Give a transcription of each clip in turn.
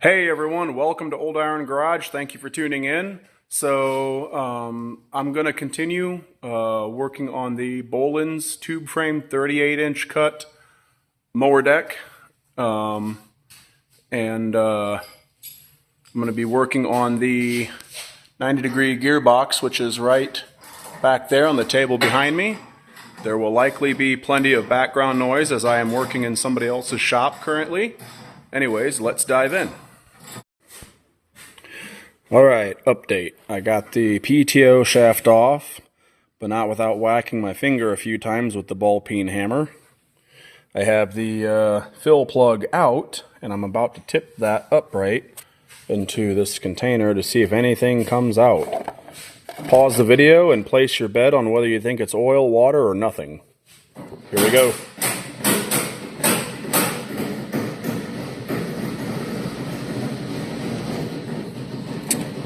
Hey everyone, welcome to Old Iron Garage. Thank you for tuning in. I'm going to continue working on the Bolens tube frame 38-inch cut mower deck. I'm going to be working on the 90-degree gearbox, which is right back there on the table behind me. There will likely be plenty of background noise as I am working in somebody else's shop currently. Anyways, let's dive in. Alright, update. I got the PTO shaft off, but not without whacking my finger a few times with the ball peen hammer. I have the fill plug out, and I'm about to tip that upright into this container to see if anything comes out. Pause the video and place your bet on whether you think it's oil, water, or nothing. Here we go.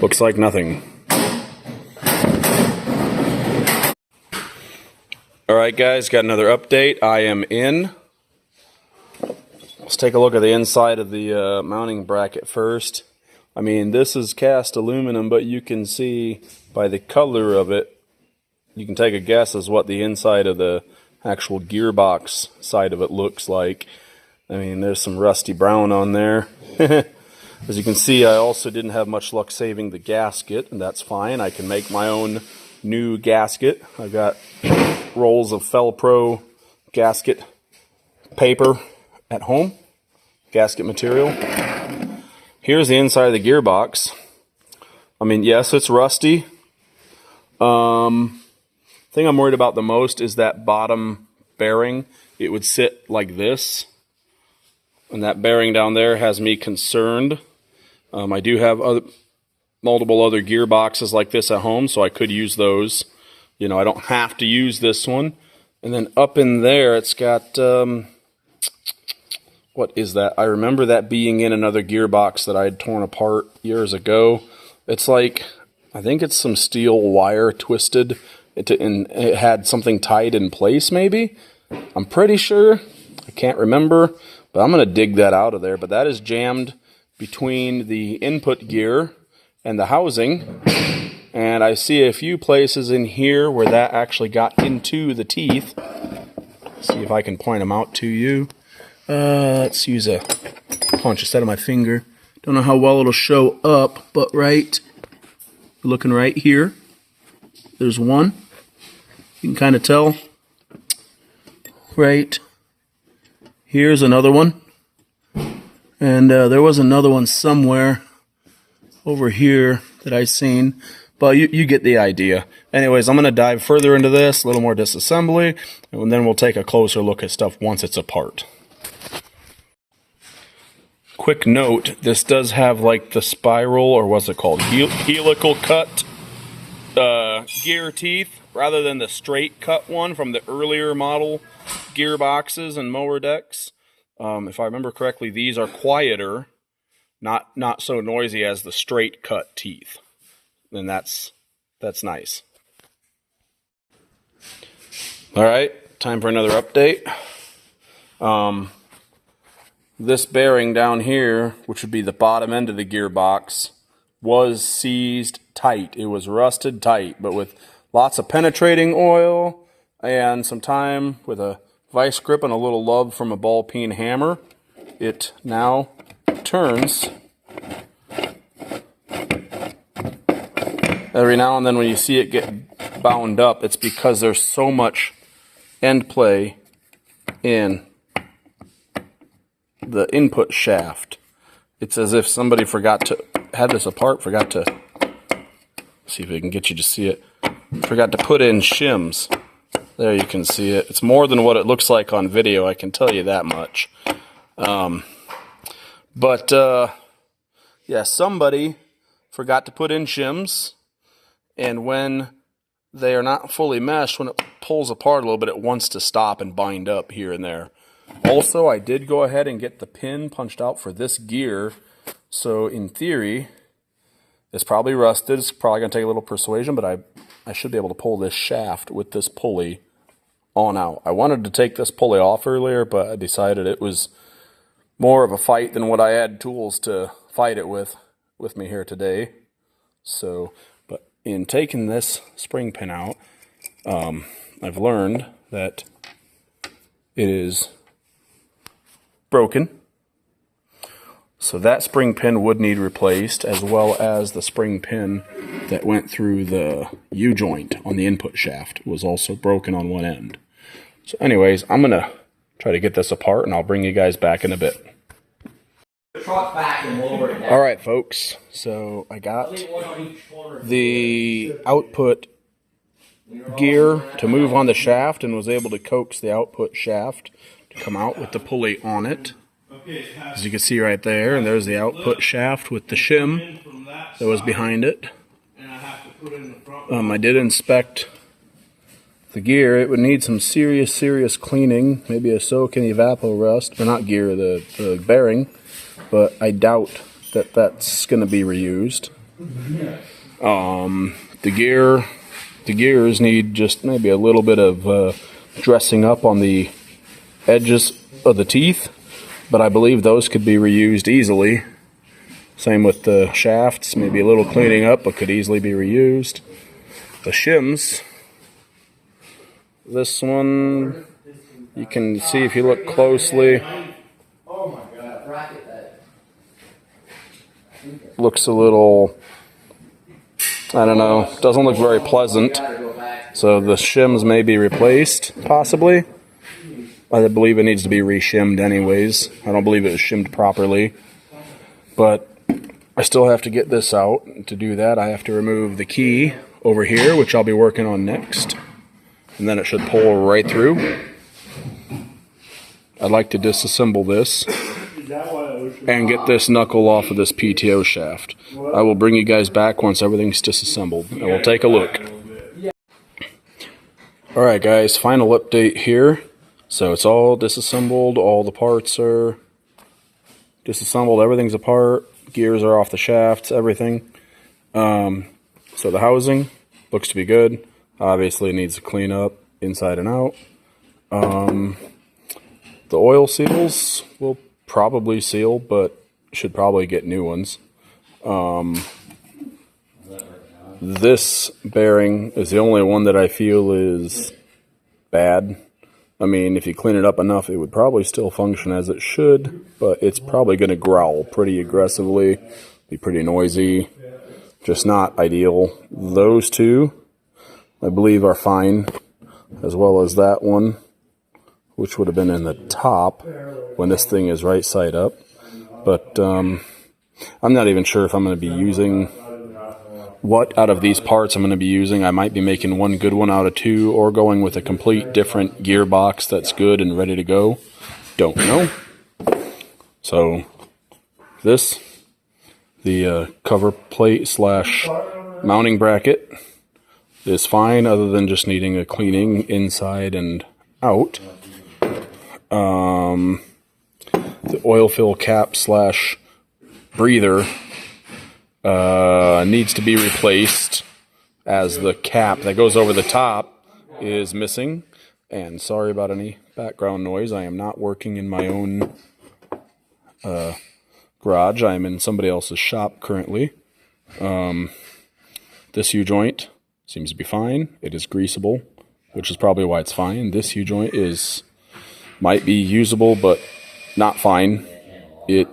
Looks like nothing. Alright guys, got another update. I am in. Let's take a look at the inside of the mounting bracket first. I mean, this is cast aluminum, but you can see by the color of it, you can take a guess as what the inside of the actual gearbox side of it looks like. I mean, there's some rusty brown on there. As you can see, I also didn't have much luck saving the gasket, and that's fine. I can make my own new gasket. I've got rolls of Felpro gasket paper at home, gasket material. Here's the inside of the gearbox. I mean, yes, it's rusty. Thing I'm worried about the most is that bottom bearing. It would sit like this, and that bearing down there has me concerned. I do have multiple other gearboxes like this at home, so I could use those. You know, I don't have to use this one. And then up in there, it's got, what is that? I remember that being in another gearbox that I had torn apart years ago. It's like, I think it's some steel wire twisted, and it had something tied in place maybe. I'm pretty sure. I can't remember, but I'm going to dig that out of there. But that is jammed between the input gear and the housing, and I see a few places in here where that actually got into the teeth. Let's see if I can point them out to you. Let's use a punch instead of my finger. Don't know how well it'll show up, but looking right here, there's one. You can kind of tell. Right here's another one. And there was another one somewhere over here that I've seen, but you get the idea. Anyways, I'm going to dive further into this, a little more disassembly, and then we'll take a closer look at stuff once it's apart. Quick note, this does have like the spiral, or what's it called, helical cut gear teeth, rather than the straight cut one from the earlier model gearboxes and mower decks. If I remember correctly, these are quieter, not so noisy as the straight cut teeth. And that's nice. Alright, time for another update. This bearing down here, which would be the bottom end of the gearbox, was seized tight. It was rusted tight, but with lots of penetrating oil and some time with a vice grip and a little love from a ball peen hammer, it now turns. Every now and then when you see it get bound up, it's because there's so much end play in the input shaft. It's as if somebody forgot to have this apart, forgot to, see if we can get you to see it, forgot to put in shims. There you can see it. It's more than what it looks like on video, I can tell you that much. Yeah, somebody forgot to put in shims, and when they are not fully meshed, when it pulls apart a little bit, it wants to stop and bind up here and there. Also, I did go ahead and get the pin punched out for this gear, so in theory, it's probably rusted. It's probably going to take a little persuasion, but I should be able to pull this shaft with this pulley on out. I wanted to take this pulley off earlier, but I decided it was more of a fight than what I had tools to fight it with me here today. So, but in taking this spring pin out, I've learned that it is broken. So that spring pin would need replaced, as well as the spring pin that went through the U-joint on the input shaft was also broken on one end. So anyways, I'm going to try to get this apart, and I'll bring you guys back in a bit. All right, folks, so I got the output gear to move on the shaft and was able to coax the output shaft to come out with the pulley on it. As you can see right there, and there's the output shaft with the shim that was behind it. I did inspect the gear. It would need some serious cleaning, maybe a soak in evapor rust, or not gear, the bearing, but I doubt that that's going to be reused. The gears need just maybe a little bit of dressing up on the edges of the teeth, but I believe those could be reused easily. Same with the shafts, maybe a little cleaning up, but could easily be reused. The shims, this one, you can see if you look closely, looks a little, I don't know, doesn't look very pleasant. So the shims may be replaced, possibly. I believe it needs to be re-shimmed anyways. I don't believe it was shimmed properly. But I still have to get this out. To do that, I have to remove the key over here, which I'll be working on next. And then it should pull right through. I'd like to disassemble this and get this knuckle off of this PTO shaft. I will bring you guys back once everything's disassembled, and we'll take a look. Alright guys, final update here. So it's all disassembled, all the parts are disassembled, everything's apart, gears are off the shafts, everything. So the housing looks to be good. Obviously it needs to clean up inside and out. The oil seals will probably seal, but should probably get new ones. This bearing is the only one that I feel is bad. I mean, if you clean it up enough, it would probably still function as it should, but it's probably going to growl pretty aggressively, be pretty noisy, just not ideal. Those two, I believe, are fine, as well as that one, which would have been in the top when this thing is right side up. But I'm not even sure if I'm going to be using what out of these parts I'm going to be using. I might be making one good one out of two, or going with a complete different gearbox that's good and ready to go. Don't know. So this, the cover plate slash mounting bracket, is fine, other than just needing a cleaning inside and out. The oil fill cap slash breather needs to be replaced, as the cap that goes over the top is missing. And sorry about any background noise. I am not working in my own garage. I am in somebody else's shop currently. This U-joint seems to be fine. It is greasable, which is probably why it's fine. This U-joint might be usable, but not fine. It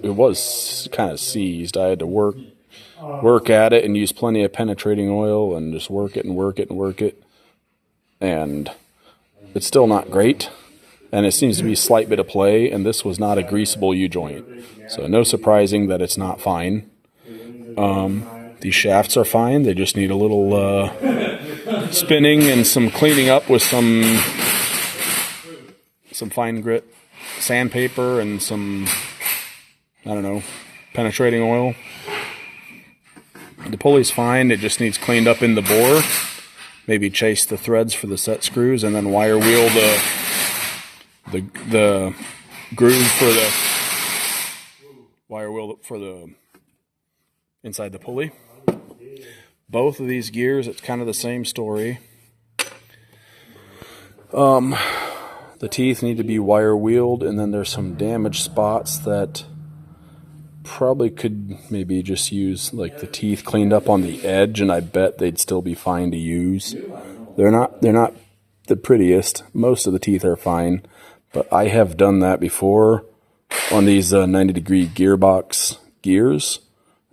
was kind of seized. I had to work at it and use plenty of penetrating oil and just work it. And it's still not great. And it seems to be a slight bit of play, and this was not a greasable U-joint. So no surprising that it's not fine. These shafts are fine. They just need a little spinning and some cleaning up with some fine grit sandpaper and some, I don't know, penetrating oil. The pulley's fine. It just needs cleaned up in the bore. Maybe chase the threads for the set screws, and then wire wheel the groove for the inside the pulley. Both of these gears, it's kind of the same story. The teeth need to be wire wheeled, and then there's some damaged spots that probably could maybe just use like the teeth cleaned up on the edge, and I bet they'd still be fine to use. They're not the prettiest. Most of the teeth are fine, but I have done that before on these 90-degree gearbox gears,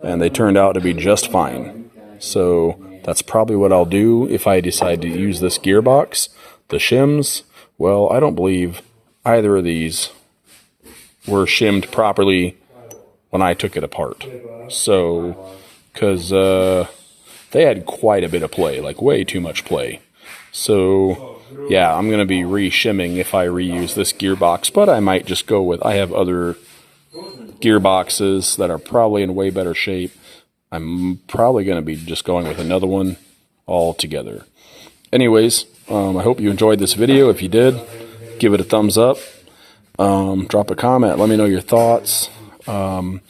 and they turned out to be just fine. So that's probably what I'll do if I decide to use this gearbox. The shims, well, I don't believe either of these were shimmed properly when I took it apart. So, because they had quite a bit of play, like way too much play. So, yeah, I'm going to be re-shimming if I reuse this gearbox, but I might just go with, I have other gearboxes that are probably in way better shape. I'm probably going to be just going with another one altogether. Anyways, I hope you enjoyed this video. If you did, give it a thumbs up. Drop a comment. Let me know your thoughts. And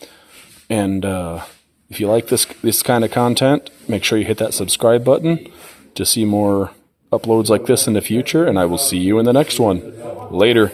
if you like this kind of content, make sure you hit that subscribe button to see more uploads like this in the future. And I will see you in the next one. Later.